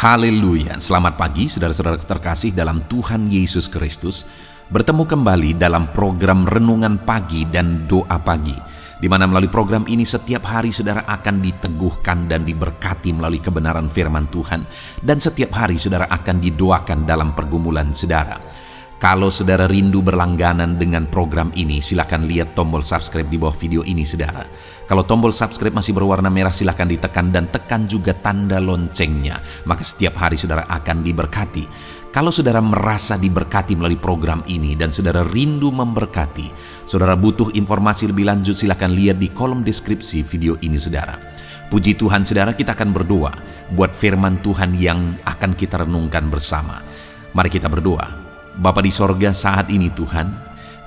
Haleluya, selamat pagi saudara-saudara terkasih dalam Tuhan Yesus Kristus. Bertemu kembali dalam program Renungan Pagi dan Doa Pagi, di mana melalui program ini setiap hari saudara akan diteguhkan dan diberkati melalui kebenaran firman Tuhan. Dan setiap hari saudara akan didoakan dalam pergumulan saudara. Kalau saudara rindu berlangganan dengan program ini, silakan lihat tombol subscribe di bawah video ini saudara. Kalau tombol subscribe masih berwarna merah, silakan ditekan dan tekan juga tanda loncengnya. Maka setiap hari saudara akan diberkati. Kalau saudara merasa diberkati melalui program ini dan saudara rindu memberkati, saudara butuh informasi lebih lanjut, silakan lihat di kolom deskripsi video ini saudara. Puji Tuhan saudara, kita akan berdoa buat firman Tuhan yang akan kita renungkan bersama. Mari kita berdoa. Bapa di sorga, saat ini Tuhan,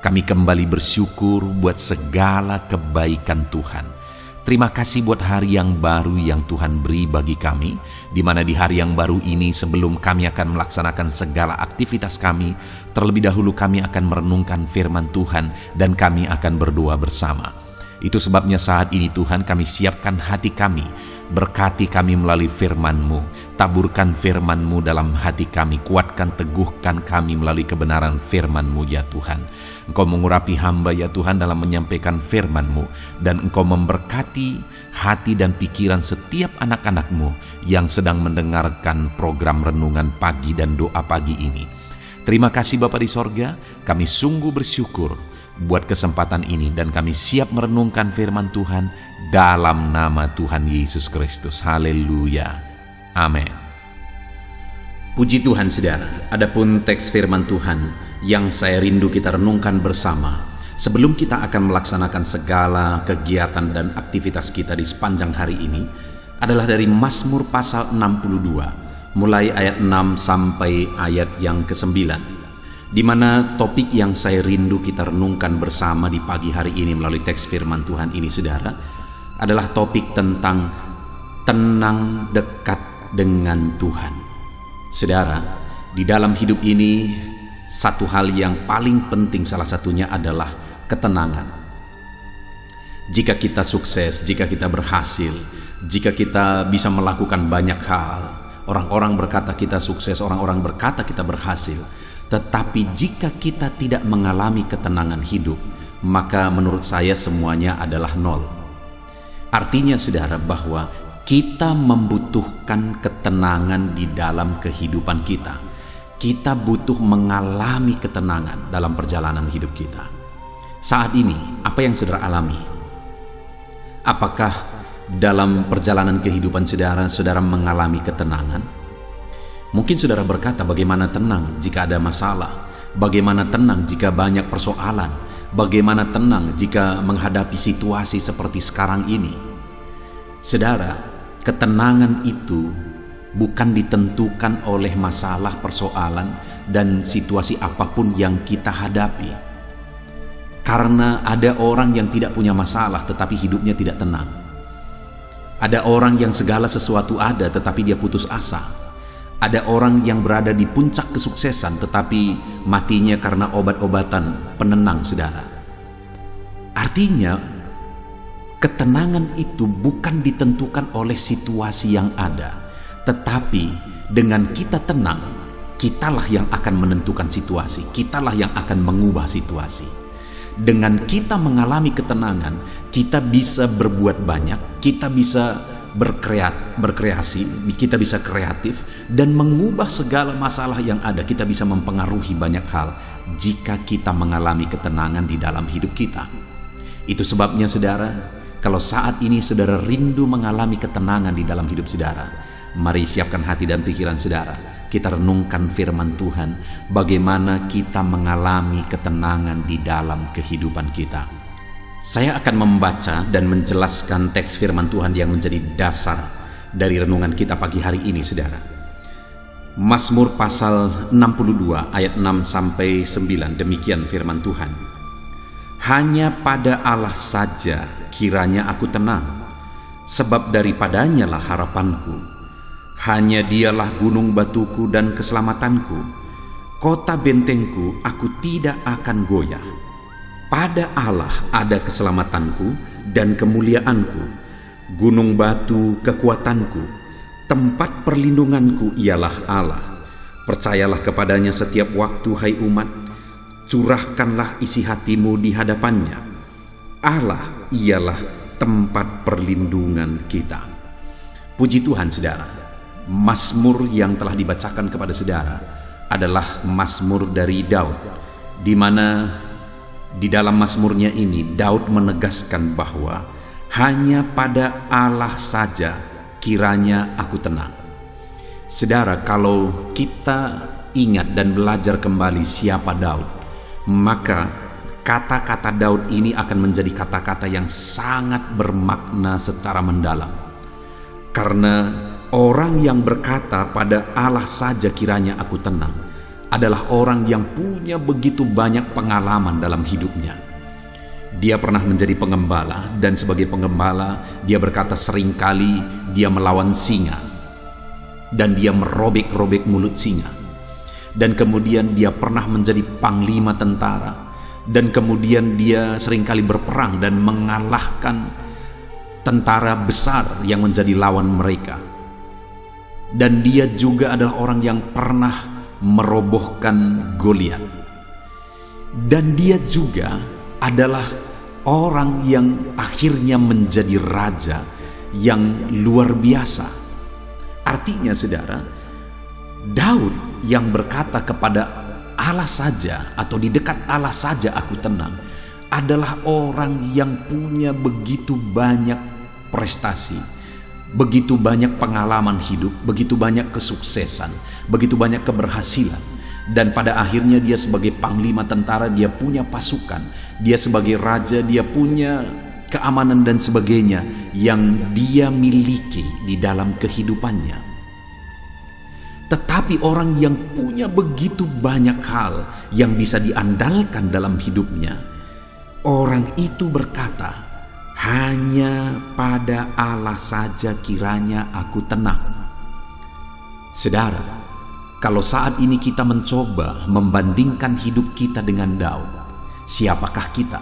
kami kembali bersyukur buat segala kebaikan Tuhan. Terima kasih buat hari yang baru yang Tuhan beri bagi kami, di mana di hari yang baru ini sebelum kami akan melaksanakan segala aktivitas kami, terlebih dahulu kami akan merenungkan firman Tuhan dan kami akan berdoa bersama. Itu sebabnya saat ini Tuhan kami siapkan hati kami, berkati kami melalui firman-Mu, taburkan firman-Mu dalam hati kami, kuatkan teguhkan kami melalui kebenaran firman-Mu ya Tuhan. Engkau mengurapi hamba ya Tuhan dalam menyampaikan firman-Mu, dan Engkau memberkati hati dan pikiran setiap anak-anak-Mu yang sedang mendengarkan program Renungan Pagi dan Doa Pagi ini. Terima kasih Bapa di sorga, kami sungguh bersyukur buat kesempatan ini dan kami siap merenungkan firman Tuhan dalam nama Tuhan Yesus Kristus. Haleluya. Amin. Puji Tuhan saudara, adapun teks firman Tuhan yang saya rindu kita renungkan bersama sebelum kita akan melaksanakan segala kegiatan dan aktivitas kita di sepanjang hari ini adalah dari Mazmur pasal 62 mulai ayat 6 sampai ayat yang ke-9, di mana topik yang saya rindu kita renungkan bersama di pagi hari ini melalui teks firman Tuhan ini saudara adalah topik tentang tenang dekat dengan Tuhan. Saudara, di dalam hidup ini satu hal yang paling penting salah satunya adalah ketenangan. Jika kita sukses, jika kita berhasil, jika kita bisa melakukan banyak hal, orang-orang berkata kita sukses, orang-orang berkata kita berhasil. Tetapi jika kita tidak mengalami ketenangan hidup, maka menurut saya semuanya adalah nol. Artinya saudara bahwa kita membutuhkan ketenangan di dalam kehidupan kita. Kita butuh mengalami ketenangan dalam perjalanan hidup kita. Saat ini, apa yang saudara alami? Apakah dalam perjalanan kehidupan saudara, saudara mengalami ketenangan? Mungkin saudara berkata, bagaimana tenang jika ada masalah? Bagaimana tenang jika banyak persoalan? Bagaimana tenang jika menghadapi situasi seperti sekarang ini? Saudara, ketenangan itu bukan ditentukan oleh masalah, persoalan, dan situasi apapun yang kita hadapi. Karena ada orang yang tidak punya masalah tetapi hidupnya tidak tenang. Ada orang yang segala sesuatu ada tetapi dia putus asa. Ada orang yang berada di puncak kesuksesan tetapi matinya karena obat-obatan penenang saudara. Artinya ketenangan itu bukan ditentukan oleh situasi yang ada, tetapi dengan kita tenang, kitalah yang akan menentukan situasi, kitalah yang akan mengubah situasi. Dengan kita mengalami ketenangan, kita bisa berbuat banyak, kita bisa berkreasi, kita bisa kreatif dan mengubah segala masalah yang ada. Kita bisa mempengaruhi banyak hal jika kita mengalami ketenangan di dalam hidup kita. Itu sebabnya saudara, kalau saat ini saudara rindu mengalami ketenangan di dalam hidup saudara, mari siapkan hati dan pikiran saudara. Kita renungkan firman Tuhan, bagaimana kita mengalami ketenangan di dalam kehidupan kita. Saya akan membaca dan menjelaskan teks firman Tuhan yang menjadi dasar dari renungan kita pagi hari ini saudara. Mazmur pasal 62 ayat 6 sampai 9, demikian firman Tuhan. Hanya pada Allah saja kiranya aku tenang, sebab daripadanya lah harapanku. Hanya dialah gunung batuku dan keselamatanku, kota bentengku, aku tidak akan goyah. Pada Allah ada keselamatanku dan kemuliaanku, gunung batu kekuatanku, Tempat perlindunganku ialah Allah. Percayalah kepadanya setiap waktu, hai umat. Curahkanlah isi hatimu di hadapannya. Allah ialah tempat perlindungan kita. Puji Tuhan, saudara. Mazmur yang telah dibacakan kepada saudara adalah mazmur dari Daud, di mana di dalam mazmurnya ini Daud menegaskan bahwa hanya pada Allah saja kiranya aku tenang. Saudara, kalau kita ingat dan belajar kembali siapa Daud, maka kata-kata Daud ini akan menjadi kata-kata yang sangat bermakna secara mendalam. Karena orang yang berkata pada Allah saja kiranya aku tenang adalah orang yang punya begitu banyak pengalaman dalam hidupnya. Dia pernah menjadi pengembala, dan sebagai pengembala dia berkata seringkali dia melawan singa dan dia merobek-robek mulut singa. Dan kemudian dia pernah menjadi panglima tentara, dan kemudian dia seringkali berperang dan mengalahkan tentara besar yang menjadi lawan mereka. Dan dia juga adalah orang yang pernah merobohkan Goliat. Dan dia juga adalah orang yang akhirnya menjadi raja yang luar biasa. Artinya, saudara, Daud yang berkata kepada Allah saja atau di dekat Allah saja aku tenang adalah orang yang punya begitu banyak prestasi, begitu banyak pengalaman hidup, begitu banyak kesuksesan, begitu banyak keberhasilan. Dan pada akhirnya dia sebagai panglima tentara, dia punya pasukan, dia sebagai raja, dia punya keamanan dan sebagainya yang dia miliki di dalam kehidupannya. Tetapi orang yang punya begitu banyak hal yang bisa diandalkan dalam hidupnya, orang itu berkata, hanya pada Allah saja kiranya aku tenang. Saudara, kalau saat ini kita mencoba membandingkan hidup kita dengan Daud, siapakah kita?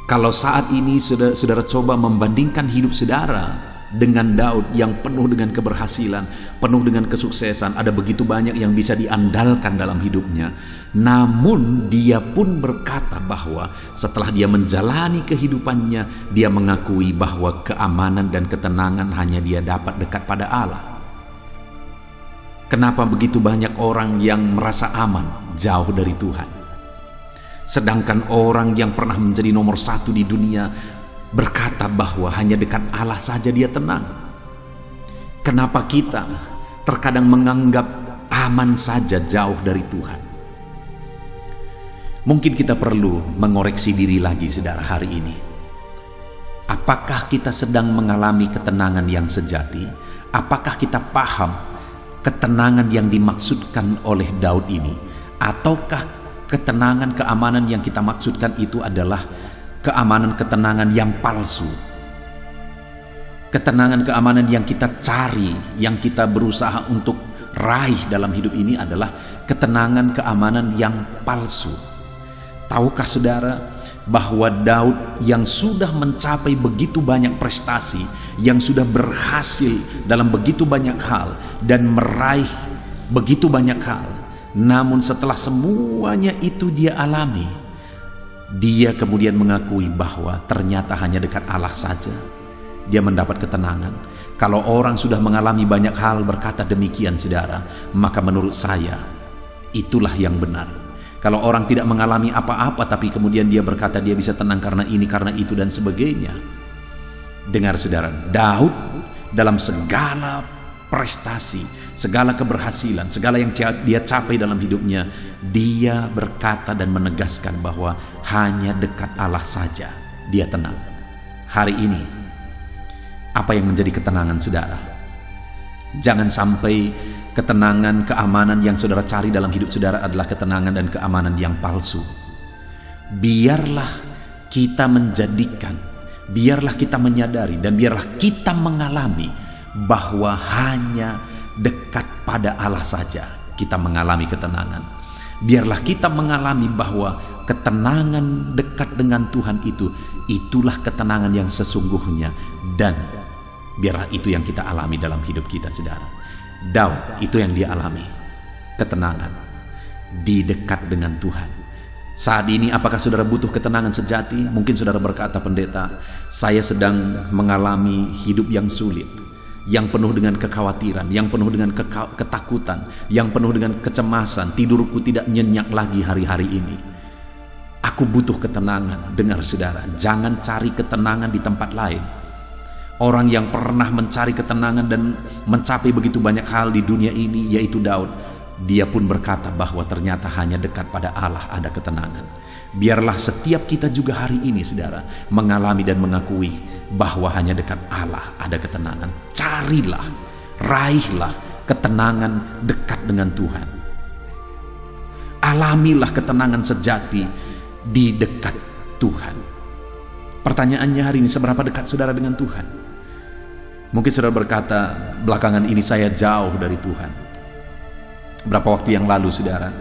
Kalau saat ini saudara coba membandingkan hidup saudara dengan Daud yang penuh dengan keberhasilan, penuh dengan kesuksesan, ada begitu banyak yang bisa diandalkan dalam hidupnya. Namun dia pun berkata bahwa setelah dia menjalani kehidupannya, dia mengakui bahwa keamanan dan ketenangan hanya dia dapat dekat pada Allah. Kenapa begitu banyak orang yang merasa aman jauh dari Tuhan? Sedangkan orang yang pernah menjadi nomor satu di dunia berkata bahwa hanya dekat Allah saja dia tenang. Kenapa kita terkadang menganggap aman saja jauh dari Tuhan? Mungkin kita perlu mengoreksi diri lagi, saudara, hari ini. Apakah kita sedang mengalami ketenangan yang sejati? Apakah kita paham ketenangan yang dimaksudkan oleh Daud ini? Ataukah ketenangan, keamanan yang kita maksudkan itu adalah keamanan, ketenangan yang palsu? Ketenangan, keamanan yang kita cari, yang kita berusaha untuk raih dalam hidup ini adalah ketenangan, keamanan yang palsu. Tahukah saudara bahwa Daud yang sudah mencapai begitu banyak prestasi, yang sudah berhasil dalam begitu banyak hal dan meraih begitu banyak hal, namun setelah semuanya itu dia alami, dia kemudian mengakui bahwa ternyata hanya dekat Allah saja dia mendapat ketenangan. Kalau orang sudah mengalami banyak hal berkata demikian, saudara, maka menurut saya itulah yang benar. Kalau orang tidak mengalami apa-apa tapi kemudian dia berkata dia bisa tenang karena ini, karena itu dan sebagainya. Dengar, saudara, Daud dalam segala prestasi, segala keberhasilan, segala yang dia capai dalam hidupnya, dia berkata dan menegaskan bahwa hanya dekat Allah saja dia tenang. Hari ini, apa yang menjadi ketenangan saudara? Jangan sampai ketenangan, keamanan yang saudara cari dalam hidup saudara adalah ketenangan dan keamanan yang palsu. Biarlah kita menjadikan, biarlah kita menyadari, dan biarlah kita mengalami bahwa hanya dekat pada Allah saja kita mengalami ketenangan. Biarlah kita mengalami bahwa ketenangan dekat dengan Tuhan itulah ketenangan yang sesungguhnya, dan Biarlah itu yang kita alami dalam hidup kita, saudara. Daud itu yang dia alami, ketenangan di dekat dengan Tuhan. Saat ini apakah saudara butuh ketenangan sejati? Mungkin saudara berkata, pendeta, saya sedang mengalami hidup yang sulit, yang penuh dengan kekhawatiran, yang penuh dengan ketakutan, yang penuh dengan kecemasan. Tidurku tidak nyenyak lagi hari-hari ini. Aku butuh ketenangan. Dengar saudara, jangan cari ketenangan di tempat lain. Orang yang pernah mencari ketenangan dan mencapai begitu banyak hal di dunia ini, yaitu Daud, dia pun berkata bahwa ternyata hanya dekat pada Allah ada ketenangan. Biarlah setiap kita juga hari ini, saudara, mengalami dan mengakui bahwa hanya dekat Allah ada ketenangan. Carilah, raihlah ketenangan dekat dengan Tuhan. Alamilah ketenangan sejati di dekat Tuhan. Pertanyaannya hari ini, seberapa dekat saudara dengan Tuhan? Mungkin saudara berkata, belakangan ini saya jauh dari Tuhan. Berapa waktu yang lalu, saudara,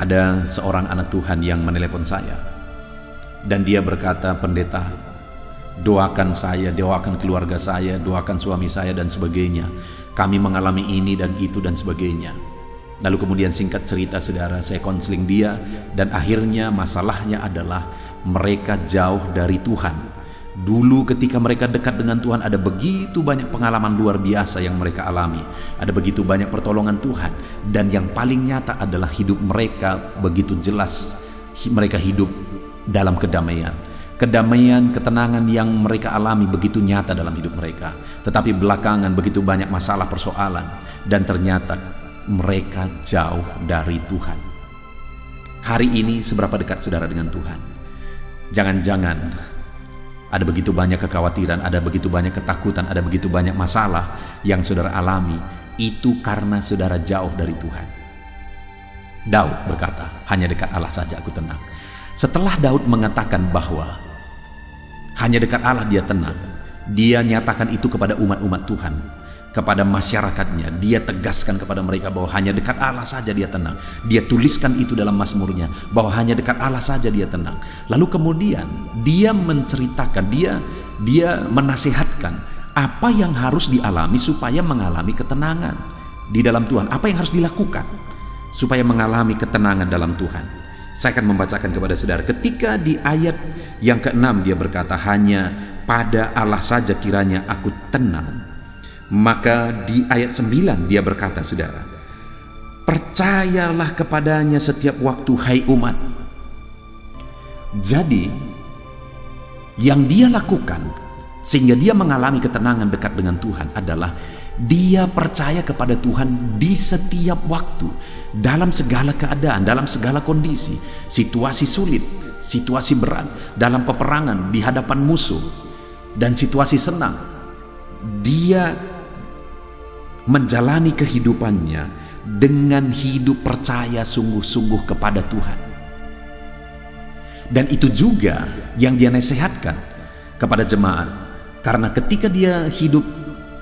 ada seorang anak Tuhan yang menelepon saya. Dan dia berkata, pendeta, doakan saya, doakan keluarga saya, doakan suami saya dan sebagainya. Kami mengalami ini dan itu dan sebagainya. Lalu kemudian singkat cerita, saudara, saya konseling dia. Dan akhirnya masalahnya adalah mereka jauh dari Tuhan. Dulu ketika mereka dekat dengan Tuhan, ada begitu banyak pengalaman luar biasa yang mereka alami. Ada begitu banyak pertolongan Tuhan. Dan yang paling nyata adalah hidup mereka begitu jelas. Mereka hidup dalam kedamaian. Kedamaian, ketenangan yang mereka alami begitu nyata dalam hidup mereka. Tetapi belakangan begitu banyak masalah, persoalan. Dan ternyata mereka jauh dari Tuhan. Hari ini seberapa dekat saudara dengan Tuhan? Jangan-jangan ada begitu banyak kekhawatiran, ada begitu banyak ketakutan, ada begitu banyak masalah yang saudara alami. Itu karena saudara jauh dari Tuhan. Daud berkata, hanya dekat Allah saja aku tenang. Setelah Daud mengatakan bahwa hanya dekat Allah dia tenang, dia nyatakan itu kepada umat-umat Tuhan, kepada masyarakatnya. Dia tegaskan kepada mereka bahwa hanya dekat Allah saja dia tenang. Dia tuliskan itu dalam mazmurnya, bahwa hanya dekat Allah saja dia tenang. Lalu kemudian dia menceritakan, dia menasihatkan apa yang harus dialami supaya mengalami ketenangan di dalam Tuhan. Apa yang harus dilakukan supaya mengalami ketenangan dalam Tuhan. Saya akan membacakan kepada saudara. Ketika di ayat yang ke-6 dia berkata, hanya pada Allah saja kiranya aku tenang. Maka di ayat 9 dia berkata, saudara, percayalah kepadanya setiap waktu, hai umat. Jadi yang dia lakukan sehingga dia mengalami ketenangan dekat dengan Tuhan adalah dia percaya kepada Tuhan di setiap waktu, dalam segala keadaan, dalam segala kondisi, situasi sulit, situasi berat, dalam peperangan, di hadapan musuh, dan situasi senang. Dia menjalani kehidupannya dengan hidup percaya sungguh-sungguh kepada Tuhan. Dan itu juga yang dia nasihatkan kepada jemaat. Karena ketika dia hidup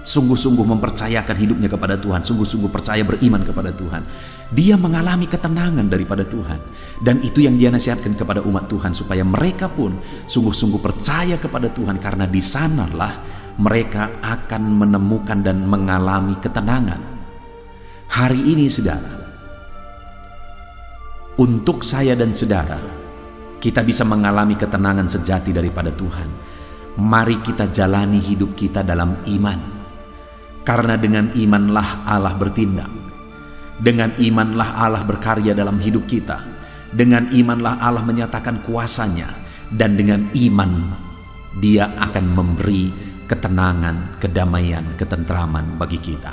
sungguh-sungguh mempercayakan hidupnya kepada Tuhan, sungguh-sungguh percaya beriman kepada Tuhan, dia mengalami ketenangan daripada Tuhan. Dan itu yang dia nasihatkan kepada umat Tuhan, supaya mereka pun sungguh-sungguh percaya kepada Tuhan, karena di sanalah mereka akan menemukan dan mengalami ketenangan. Hari ini, saudara, untuk saya dan saudara, kita bisa mengalami ketenangan sejati daripada Tuhan. Mari kita jalani hidup kita dalam iman. Karena dengan imanlah Allah bertindak. Dengan imanlah Allah berkarya dalam hidup kita. Dengan imanlah Allah menyatakan kuasanya. Dan dengan iman Dia akan memberi ketenangan, kedamaian, ketentraman bagi kita.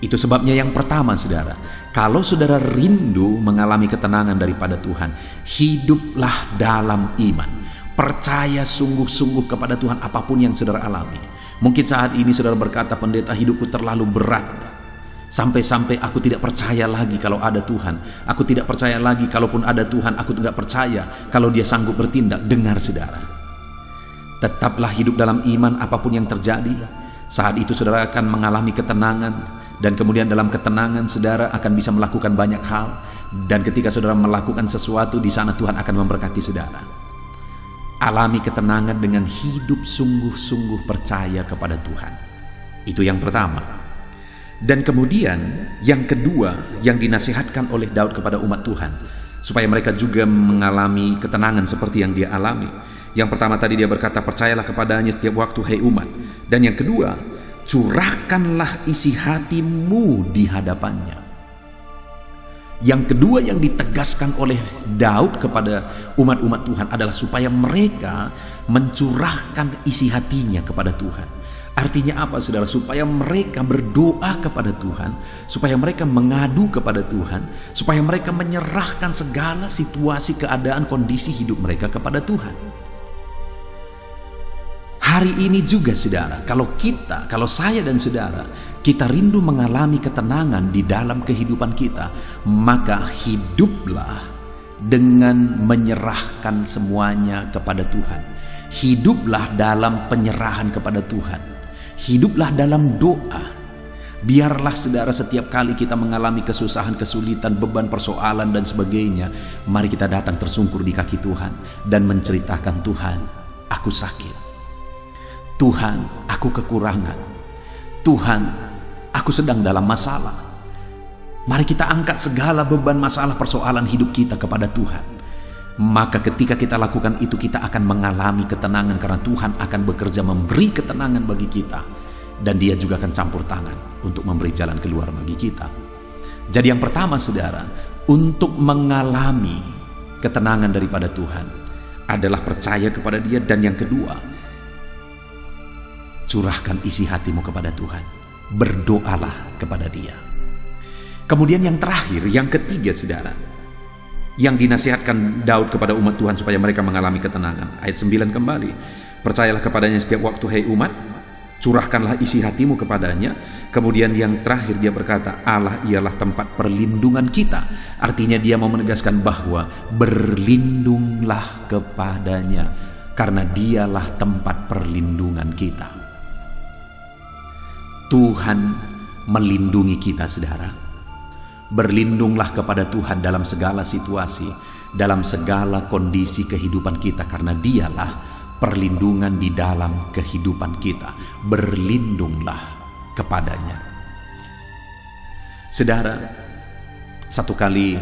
Itu sebabnya yang pertama, saudara, kalau saudara rindu mengalami ketenangan daripada Tuhan, hiduplah dalam iman. Percaya sungguh-sungguh kepada Tuhan apapun yang saudara alami. Mungkin saat ini saudara berkata, pendeta, hidupku terlalu berat. Sampai-sampai aku tidak percaya lagi kalau ada Tuhan. Aku tidak percaya lagi kalaupun ada Tuhan. Aku tidak percaya kalau Dia sanggup bertindak. Dengar, saudara, tetaplah hidup dalam iman apapun yang terjadi. Saat itu saudara akan mengalami ketenangan. Dan kemudian dalam ketenangan saudara akan bisa melakukan banyak hal. Dan ketika saudara melakukan sesuatu, di sana Tuhan akan memberkati saudara. Alami ketenangan dengan hidup sungguh-sungguh percaya kepada Tuhan. Itu yang pertama. Dan kemudian yang kedua yang dinasihatkan oleh Daud kepada umat Tuhan, supaya mereka juga mengalami ketenangan seperti yang dia alami. Yang pertama tadi dia berkata, percayalah kepadanya setiap waktu hai umat. Dan yang kedua, curahkanlah isi hatimu di hadapannya. Yang kedua yang ditegaskan oleh Daud kepada umat-umat Tuhan adalah supaya mereka mencurahkan isi hatinya kepada Tuhan. Artinya apa, saudara? Supaya mereka berdoa kepada Tuhan, supaya mereka mengadu kepada Tuhan, supaya mereka menyerahkan segala situasi, keadaan, kondisi hidup mereka kepada Tuhan. Hari ini juga, saudara, kalau saya dan saudara, kita rindu mengalami ketenangan di dalam kehidupan kita, maka hiduplah dengan menyerahkan semuanya kepada Tuhan. Hiduplah dalam penyerahan kepada Tuhan. Hiduplah dalam doa. Biarlah, saudara, setiap kali kita mengalami kesusahan, kesulitan, beban, persoalan, dan sebagainya, mari kita datang tersungkur di kaki Tuhan dan menceritakan, Tuhan, aku sakit. Tuhan, aku kekurangan. Tuhan, aku sedang dalam masalah. Mari kita angkat segala beban, masalah, persoalan hidup kita kepada Tuhan. Maka ketika kita lakukan itu, kita akan mengalami ketenangan, karena Tuhan akan bekerja memberi ketenangan bagi kita. Dan Dia juga akan campur tangan untuk memberi jalan keluar bagi kita. Jadi yang pertama, saudara, untuk mengalami ketenangan daripada Tuhan adalah percaya kepada Dia. Dan yang kedua, curahkan isi hatimu kepada Tuhan. Berdoalah kepada Dia. Kemudian yang terakhir, yang ketiga, saudara, yang dinasihatkan Daud kepada umat Tuhan supaya mereka mengalami ketenangan. Ayat 9 kembali. Percayalah kepadanya setiap waktu hai umat, curahkanlah isi hatimu kepadanya. Kemudian yang terakhir dia berkata, Allah ialah tempat perlindungan kita. Artinya dia mau menegaskan bahwa berlindunglah kepadanya, karena Dialah tempat perlindungan kita. Tuhan melindungi kita, saudara. Berlindunglah kepada Tuhan dalam segala situasi, dalam segala kondisi kehidupan kita, karena Dialah perlindungan di dalam kehidupan kita. Berlindunglah kepadanya. Saudara, satu kali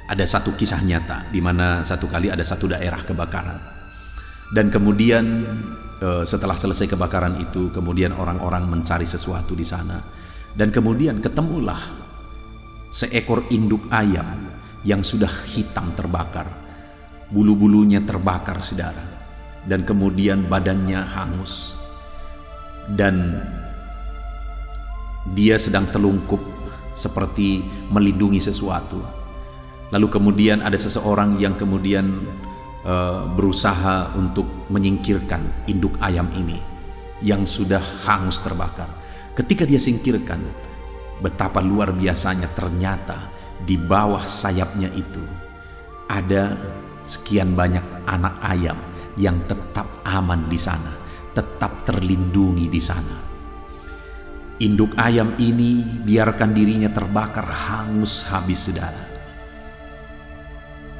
ada satu kisah nyata di mana satu kali ada satu daerah kebakaran. Dan kemudian setelah selesai kebakaran itu, kemudian orang-orang mencari sesuatu di sana. Dan kemudian ketemulah seekor induk ayam yang sudah hitam terbakar. Bulu-bulunya terbakar, saudara. Dan kemudian badannya hangus. Dan dia sedang telungkup seperti melindungi sesuatu. Lalu kemudian ada seseorang yang kemudian berusaha untuk menyingkirkan induk ayam ini yang sudah hangus terbakar. Ketika dia singkirkan, betapa luar biasanya, ternyata di bawah sayapnya itu ada sekian banyak anak ayam yang tetap aman di sana, tetap terlindungi di sana. Induk ayam ini biarkan dirinya terbakar hangus habis, saudara,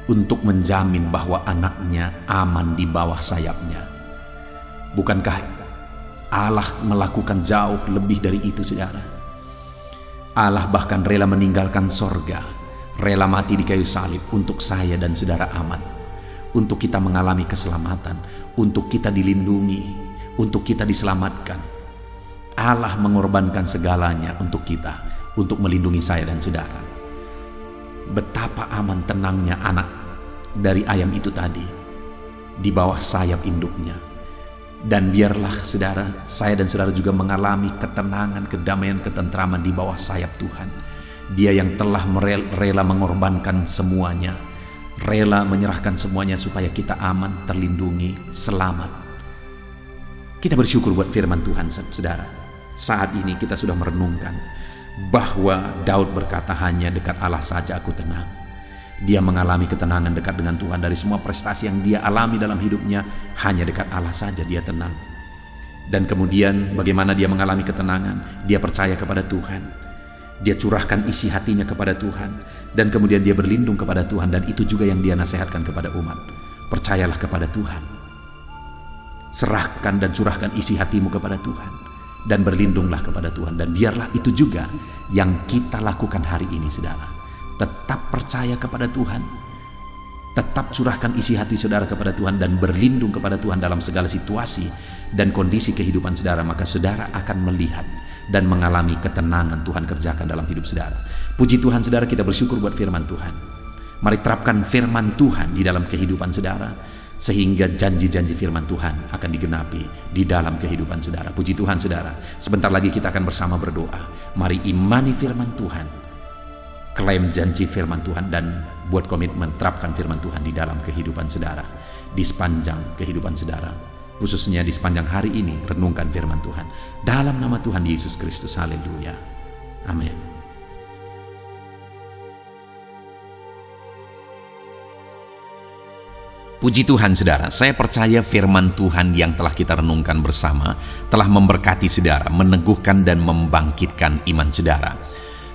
untuk menjamin bahwa anaknya aman di bawah sayapnya. Bukankah Allah melakukan jauh lebih dari itu, saudara? Allah bahkan rela meninggalkan sorga, rela mati di kayu salib untuk saya dan saudara aman, untuk kita mengalami keselamatan, untuk kita dilindungi, untuk kita diselamatkan. Allah mengorbankan segalanya untuk kita, untuk melindungi saya dan saudara. Betapa aman tenangnya anak dari ayam itu tadi di bawah sayap induknya. Dan biarlah, saudara, saya dan saudara juga mengalami ketenangan, kedamaian, ketentraman di bawah sayap Tuhan. Dia yang telah rela mengorbankan semuanya, rela menyerahkan semuanya supaya kita aman, terlindungi, selamat. Kita bersyukur buat firman Tuhan, saudara. Saat ini kita sudah merenungkan bahwa Daud berkata, hanya dekat Allah saja aku tenang. Dia mengalami ketenangan dekat dengan Tuhan. Dari semua prestasi yang dia alami dalam hidupnya, hanya dekat Allah saja dia tenang. Dan kemudian bagaimana dia mengalami ketenangan? Dia percaya kepada Tuhan. Dia curahkan isi hatinya kepada Tuhan. Dan kemudian dia berlindung kepada Tuhan. Dan itu juga yang dia nasihatkan kepada umat. Percayalah kepada Tuhan. Serahkan dan curahkan isi hatimu kepada Tuhan, dan berlindunglah kepada Tuhan. Dan biarlah itu juga yang kita lakukan hari ini, saudara. Tetap percaya kepada Tuhan, tetap curahkan isi hati saudara kepada Tuhan, dan berlindung kepada Tuhan dalam segala situasi dan kondisi kehidupan saudara. Maka saudara akan melihat dan mengalami ketenangan Tuhan kerjakan dalam hidup saudara. Puji Tuhan, saudara, kita bersyukur buat firman Tuhan. Mari terapkan firman Tuhan di dalam kehidupan saudara, sehingga janji-janji firman Tuhan akan digenapi di dalam kehidupan saudara. Puji Tuhan, saudara. Sebentar lagi kita akan bersama berdoa. Mari imani firman Tuhan, klaim janji firman Tuhan, dan buat komitmen terapkan firman Tuhan di dalam kehidupan saudara, di sepanjang kehidupan saudara, khususnya di sepanjang hari ini. Renungkan firman Tuhan dalam nama Tuhan Yesus Kristus. Haleluya, amin. Puji Tuhan, saudara, saya percaya firman Tuhan yang telah kita renungkan bersama telah memberkati saudara, meneguhkan dan membangkitkan iman saudara.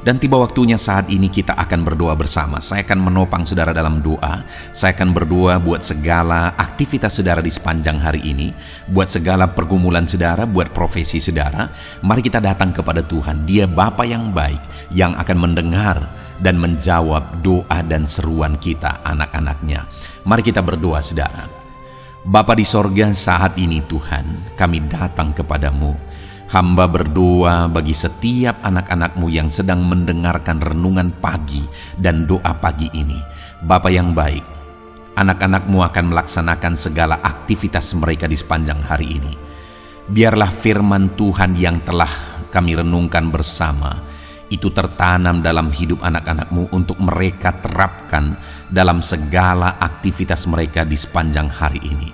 Dan tiba waktunya saat ini kita akan berdoa bersama. Saya akan menopang saudara dalam doa. Saya akan berdoa buat segala aktivitas saudara di sepanjang hari ini, buat segala pergumulan saudara, buat profesi saudara. Mari kita datang kepada Tuhan. Dia Bapa yang baik, yang akan mendengar dan menjawab doa dan seruan kita, anak-anaknya. Mari kita berdoa, saudara. Bapa di sorga, saat ini Tuhan, kami datang kepadamu. Hamba berdoa bagi setiap anak-anak-Mu yang sedang mendengarkan renungan pagi dan doa pagi ini. Bapa yang baik, anak-anak-Mu akan melaksanakan segala aktivitas mereka di sepanjang hari ini. Biarlah firman Tuhan yang telah kami renungkan bersama itu tertanam dalam hidup anak-anak-Mu untuk mereka terapkan dalam segala aktivitas mereka di sepanjang hari ini.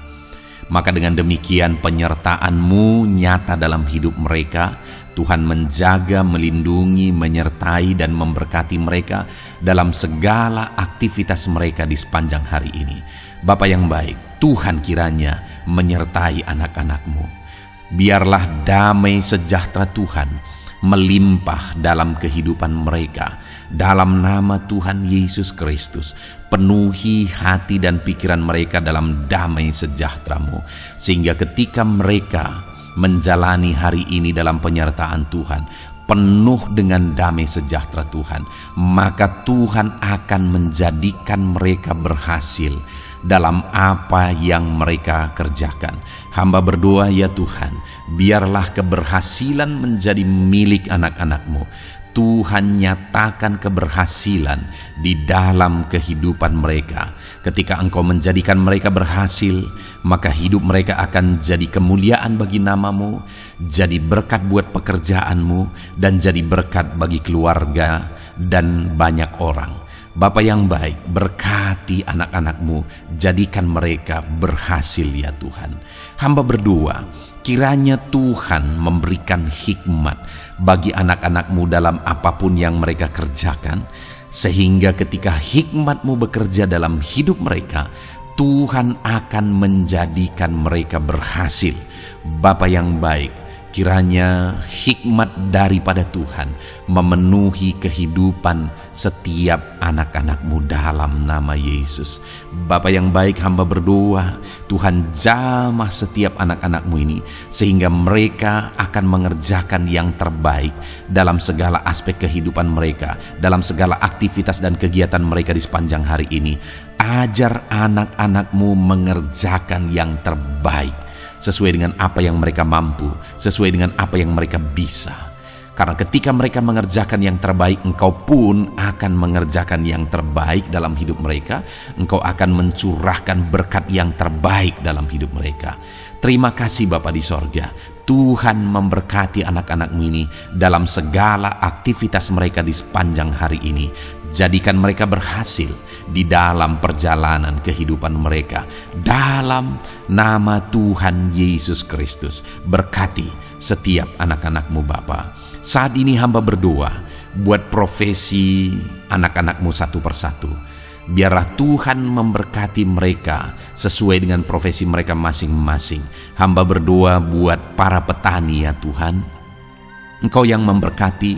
Maka dengan demikian penyertaan-Mu nyata dalam hidup mereka. Tuhan menjaga, melindungi, menyertai dan memberkati mereka dalam segala aktivitas mereka di sepanjang hari ini. Bapa yang baik, Tuhan kiranya menyertai anak-anak-Mu. Biarlah damai sejahtera Tuhan melimpah dalam kehidupan mereka. Dalam nama Tuhan Yesus Kristus, penuhi hati dan pikiran mereka dalam damai sejahtera-Mu, sehingga ketika mereka menjalani hari ini dalam penyertaan Tuhan, penuh dengan damai sejahtera Tuhan, maka Tuhan akan menjadikan mereka berhasil dalam apa yang mereka kerjakan. Hamba berdoa, ya Tuhan, biarlah keberhasilan menjadi milik anak-anak-Mu. Tuhan nyatakan keberhasilan di dalam kehidupan mereka. Ketika Engkau menjadikan mereka berhasil, maka hidup mereka akan jadi kemuliaan bagi nama-Mu, jadi berkat buat pekerjaan-Mu, dan jadi berkat bagi keluarga dan banyak orang. Bapa yang baik, berkati anak-anak-Mu, jadikan mereka berhasil, ya Tuhan. Hamba berdoa, kiranya Tuhan memberikan hikmat bagi anak-anak-Mu dalam apapun yang mereka kerjakan, sehingga ketika hikmat-Mu bekerja dalam hidup mereka, Tuhan akan menjadikan mereka berhasil. Bapa yang baik, kiranya hikmat daripada Tuhan memenuhi kehidupan setiap anak-anak-Mu dalam nama Yesus. Bapa yang baik, hamba berdoa, Tuhan jamah setiap anak-anak-Mu ini, sehingga mereka akan mengerjakan yang terbaik dalam segala aspek kehidupan mereka, dalam segala aktivitas dan kegiatan mereka di sepanjang hari ini. Ajar anak-anak-Mu mengerjakan yang terbaik, sesuai dengan apa yang mereka mampu, sesuai dengan apa yang mereka bisa. Karena ketika mereka mengerjakan yang terbaik, Engkau pun akan mengerjakan yang terbaik dalam hidup mereka. Engkau akan mencurahkan berkat yang terbaik dalam hidup mereka. Terima kasih Bapa di sorga. Tuhan memberkati anak-anak-Mu ini dalam segala aktivitas mereka di sepanjang hari ini. Jadikan mereka berhasil di dalam perjalanan kehidupan mereka. Dalam nama Tuhan Yesus Kristus, berkati setiap anak-anak-Mu Bapa. Saat ini hamba berdoa buat profesi anak-anak-Mu satu persatu. Biarlah Tuhan memberkati mereka sesuai dengan profesi mereka masing-masing. Hamba berdoa buat para petani, ya Tuhan. Engkau yang memberkati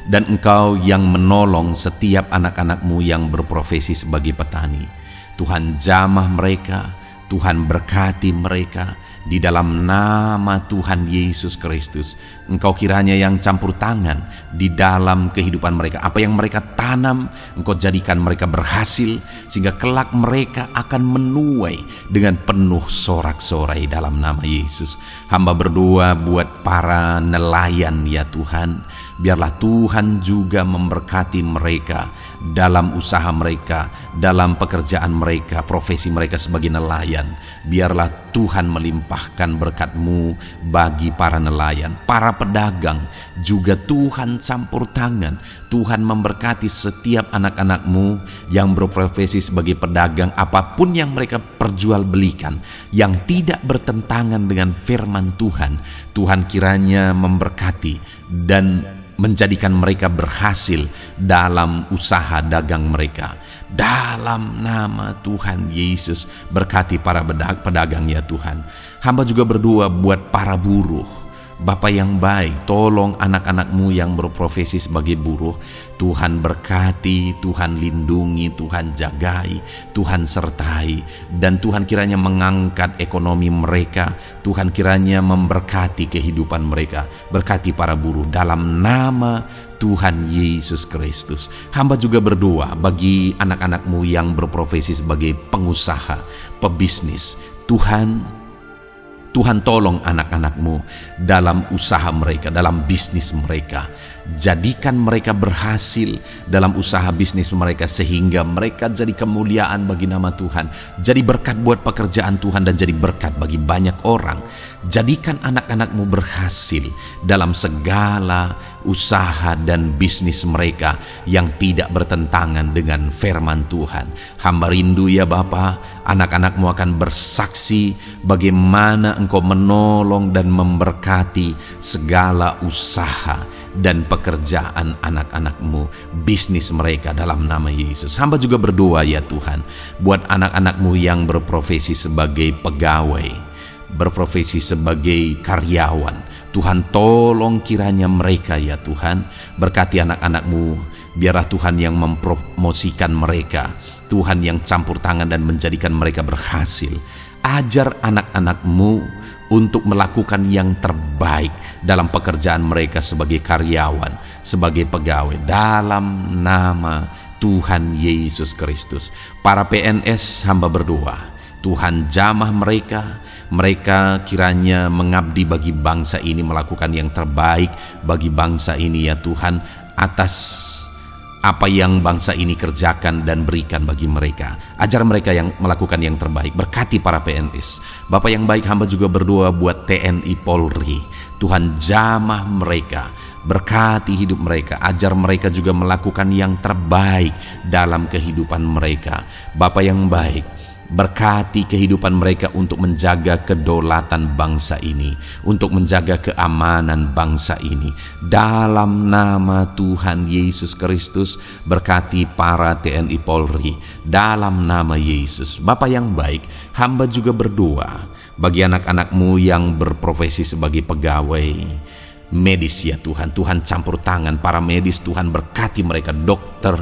dan Engkau yang menolong setiap anak-anak-Mu yang berprofesi sebagai petani. Tuhan jamah mereka Tuhan berkati mereka di dalam nama Tuhan Yesus Kristus. Engkau kiranya yang campur tangan di dalam kehidupan mereka. Apa yang mereka tanam, Engkau jadikan mereka berhasil, sehingga kelak mereka akan menuai dengan penuh sorak-sorai dalam nama Yesus. Hamba berdoa buat para nelayan ya Tuhan, biarlah Tuhan juga memberkati mereka dalam usaha mereka, dalam pekerjaan mereka, profesi mereka sebagai nelayan. Biarlah Tuhan melimpahkan berkat-Mu bagi para nelayan, para pedagang juga Tuhan campur tangan. Tuhan memberkati setiap anak-anak-Mu yang berprofesi sebagai pedagang, apapun yang mereka perjualbelikan yang tidak bertentangan dengan firman Tuhan. Tuhan kiranya memberkati dan menjadikan mereka berhasil dalam usaha dagang mereka. Dalam nama Tuhan Yesus, berkati para pedagang ya Tuhan. Hamba juga berdoa buat para buruh. Bapa yang baik, tolong anak-anak-Mu yang berprofesi sebagai buruh. Tuhan berkati, Tuhan lindungi, Tuhan jagai, Tuhan sertai. Dan Tuhan kiranya mengangkat ekonomi mereka. Tuhan kiranya memberkati kehidupan mereka. Berkati para buruh dalam nama Tuhan Yesus Kristus. Hamba juga berdoa bagi anak-anak-Mu yang berprofesi sebagai pengusaha, pebisnis. Tuhan tolong anak-anak-Mu dalam usaha mereka, dalam bisnis mereka. Jadikan mereka berhasil dalam usaha bisnis mereka, sehingga mereka jadi kemuliaan bagi nama Tuhan, jadi berkat buat pekerjaan Tuhan, dan jadi berkat bagi banyak orang. Jadikan anak-anak-Mu berhasil dalam segala usaha dan bisnis mereka yang tidak bertentangan dengan firman Tuhan. Hamba rindu ya Bapa, anak-anak-Mu akan bersaksi bagaimana Engkau menolong dan memberkati segala usaha dan pekerjaan anak-anak-Mu, bisnis mereka dalam nama Yesus. Hamba juga berdoa ya Tuhan buat anak-anak-Mu yang berprofesi sebagai pegawai, berprofesi sebagai karyawan. Tuhan tolong kiranya mereka ya Tuhan, berkati anak-anak-Mu. Biarlah Tuhan yang mempromosikan mereka, Tuhan yang campur tangan dan menjadikan mereka berhasil. Ajar anak-anak-Mu untuk melakukan yang terbaik dalam pekerjaan mereka sebagai karyawan, sebagai pegawai, dalam nama Tuhan Yesus Kristus. Para PNS hamba berdoa, Tuhan jamah mereka kiranya mengabdi bagi bangsa ini, melakukan yang terbaik bagi bangsa ini ya Tuhan, atas apa yang bangsa ini kerjakan dan berikan bagi mereka. Ajar mereka yang melakukan yang terbaik. Berkati para PNS. Bapak yang baik, hamba juga berdoa buat TNI Polri. Tuhan jamah mereka, berkati hidup mereka, ajar mereka juga melakukan yang terbaik dalam kehidupan mereka. Bapak yang baik, berkati kehidupan mereka untuk menjaga kedaulatan bangsa ini, untuk menjaga keamanan bangsa ini. Dalam nama Tuhan Yesus Kristus, berkati para TNI Polri dalam nama Yesus. Bapa yang baik, hamba juga berdoa bagi anak-anak-Mu yang berprofesi sebagai pegawai medis ya Tuhan. Tuhan campur tangan para medis, Tuhan berkati mereka, dokter,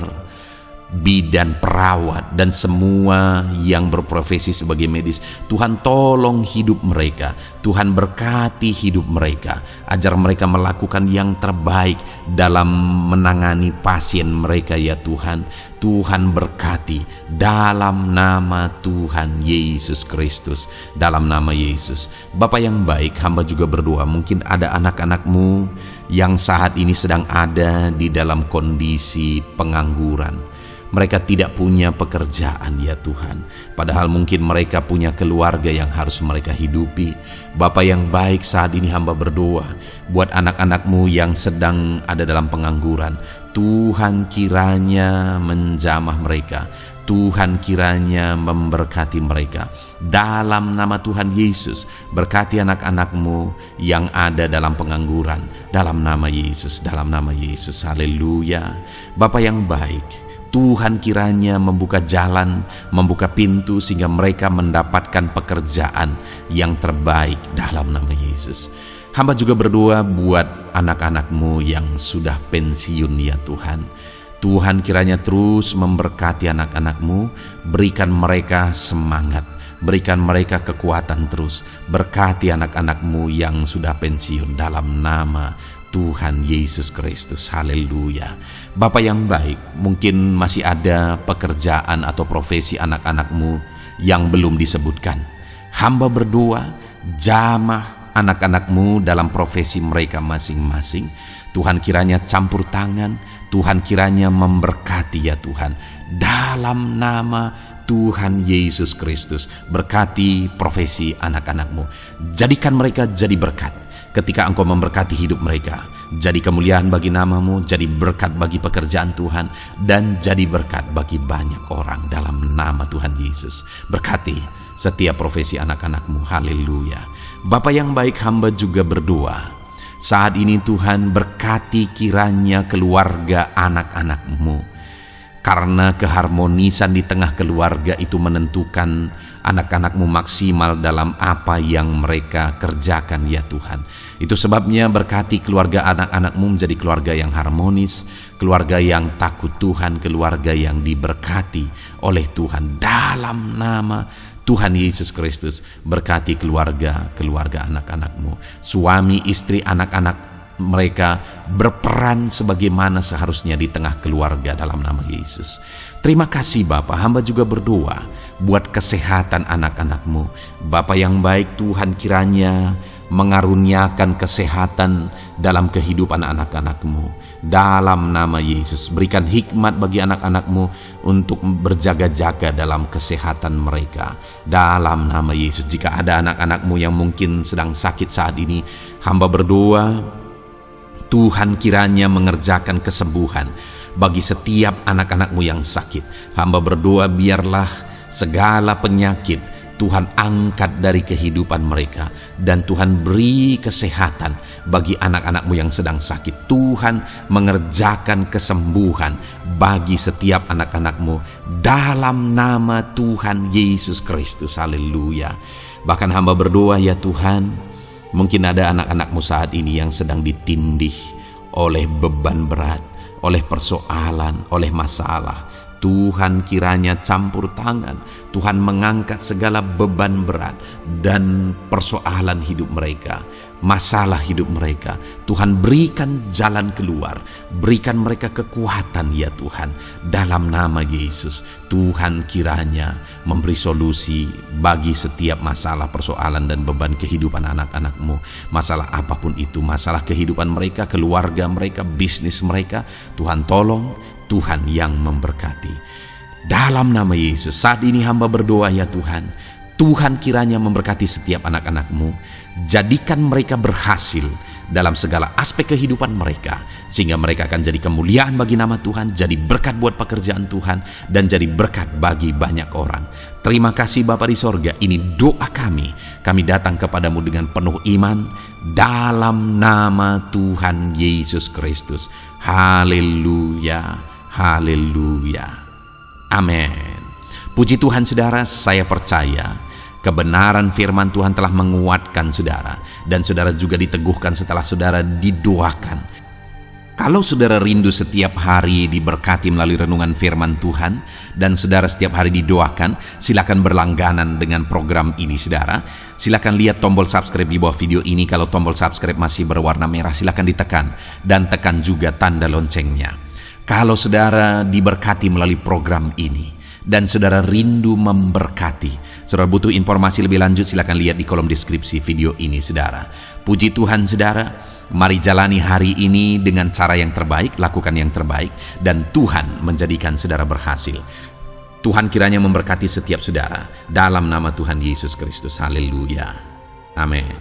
bidan, perawat, dan semua yang berprofesi sebagai medis. Tuhan tolong hidup mereka, Tuhan berkati hidup mereka, ajar mereka melakukan yang terbaik dalam menangani pasien mereka ya Tuhan. Tuhan berkati dalam nama Tuhan Yesus Kristus, dalam nama Yesus. Bapa yang baik, hamba juga berdoa, mungkin ada anak-anak-Mu yang saat ini sedang ada di dalam kondisi pengangguran. Mereka tidak punya pekerjaan ya Tuhan, padahal mungkin mereka punya keluarga yang harus mereka hidupi. Bapa yang baik, saat ini hamba berdoa buat anak-anak-Mu yang sedang ada dalam pengangguran. Tuhan kiranya menjamah mereka, Tuhan kiranya memberkati mereka. Dalam nama Tuhan Yesus, berkati anak-anak-Mu yang ada dalam pengangguran, dalam nama Yesus, dalam nama Yesus. Haleluya. Bapa yang baik, Tuhan kiranya membuka jalan, membuka pintu, sehingga mereka mendapatkan pekerjaan yang terbaik dalam nama Yesus. Hamba juga berdoa buat anak-anak-Mu yang sudah pensiun ya Tuhan. Tuhan kiranya terus memberkati anak-anak-Mu, berikan mereka semangat, Berikan mereka kekuatan terus. Berkati anak-anak-Mu yang sudah pensiun dalam nama Tuhan Yesus Kristus. Haleluya. Bapa yang baik, mungkin masih ada pekerjaan atau profesi anak-anak-Mu yang belum disebutkan. Hamba berdoa, jamah anak-anak-Mu dalam profesi mereka masing-masing. Tuhan kiranya campur tangan, Tuhan kiranya memberkati ya Tuhan. Dalam nama Tuhan Yesus Kristus, berkati profesi anak-anak-Mu. Jadikan mereka jadi berkat ketika Engkau memberkati hidup mereka. Jadi kemuliaan bagi nama-Mu, jadi berkat bagi pekerjaan Tuhan, dan jadi berkat bagi banyak orang dalam nama Tuhan Yesus. Berkati setiap profesi anak-anak-Mu. Haleluya. Bapa yang baik, hamba juga berdoa saat ini Tuhan, berkati kiranya keluarga anak-anak-Mu, karena keharmonisan di tengah keluarga itu menentukan anak-anak-Mu maksimal dalam apa yang mereka kerjakan ya Tuhan. Itu sebabnya berkati keluarga anak-anak-Mu menjadi keluarga yang harmonis, keluarga yang takut Tuhan, keluarga yang diberkati oleh Tuhan dalam nama Tuhan Yesus Kristus. Berkati keluarga anak-anak-Mu, suami, istri, anak-anak mereka berperan sebagaimana seharusnya di tengah keluarga dalam nama Yesus. Terima kasih Bapa, hamba juga berdoa buat kesehatan anak-anak-Mu. Bapa yang baik, Tuhan kiranya mengaruniakan kesehatan dalam kehidupan anak-anak-Mu dalam nama Yesus. Berikan hikmat bagi anak-anak-Mu untuk berjaga-jaga dalam kesehatan mereka dalam nama Yesus. Jika ada anak-anak-Mu yang mungkin sedang sakit saat ini, hamba berdoa Tuhan kiranya mengerjakan kesembuhan bagi setiap anak-anak-Mu yang sakit. Hamba berdoa biarlah segala penyakit Tuhan angkat dari kehidupan mereka, dan Tuhan beri kesehatan bagi anak-anak-Mu yang sedang sakit. Tuhan mengerjakan kesembuhan bagi setiap anak-anak-Mu dalam nama Tuhan Yesus Kristus. Haleluya. Bahkan hamba berdoa ya Tuhan, mungkin ada anak-anak-Mu saat ini yang sedang ditindih oleh beban berat, oleh persoalan, oleh masalah. Tuhan kiranya campur tangan, Tuhan mengangkat segala beban berat dan persoalan hidup mereka, masalah hidup mereka. Tuhan berikan jalan keluar, berikan mereka kekuatan ya Tuhan. Dalam nama Yesus, Tuhan kiranya memberi solusi bagi setiap masalah, persoalan dan beban kehidupan anak-anak-Mu. Masalah apapun itu, masalah kehidupan mereka, keluarga mereka, bisnis mereka, Tuhan tolong, Tuhan yang memberkati. Dalam nama Yesus, saat ini hamba berdoa ya Tuhan, Tuhan kiranya memberkati setiap anak-anak-Mu. Jadikan mereka berhasil dalam segala aspek kehidupan mereka, sehingga mereka akan jadi kemuliaan bagi nama Tuhan, jadi berkat buat pekerjaan Tuhan, dan jadi berkat bagi banyak orang. Terima kasih Bapa di sorga, ini doa kami. Kami datang kepadamu dengan penuh iman dalam nama Tuhan Yesus Kristus. Haleluya. Haleluya. Amin. Puji Tuhan saudara, saya percaya kebenaran firman Tuhan telah menguatkan saudara, dan saudara juga diteguhkan setelah saudara didoakan. Kalau saudara rindu setiap hari diberkati melalui renungan firman Tuhan, dan saudara setiap hari didoakan, silakan berlangganan dengan program ini saudara. Silakan lihat tombol subscribe di bawah video ini. Kalau tombol subscribe masih berwarna merah, silakan ditekan, dan tekan juga tanda loncengnya. Kalau saudara diberkati melalui program ini dan saudara rindu memberkati, saudara butuh informasi lebih lanjut, silakan lihat di kolom deskripsi video ini saudara. Puji Tuhan saudara, mari jalani hari ini dengan cara yang terbaik, lakukan yang terbaik, dan Tuhan menjadikan saudara berhasil. Tuhan kiranya memberkati setiap saudara dalam nama Tuhan Yesus Kristus. Haleluya. Amin.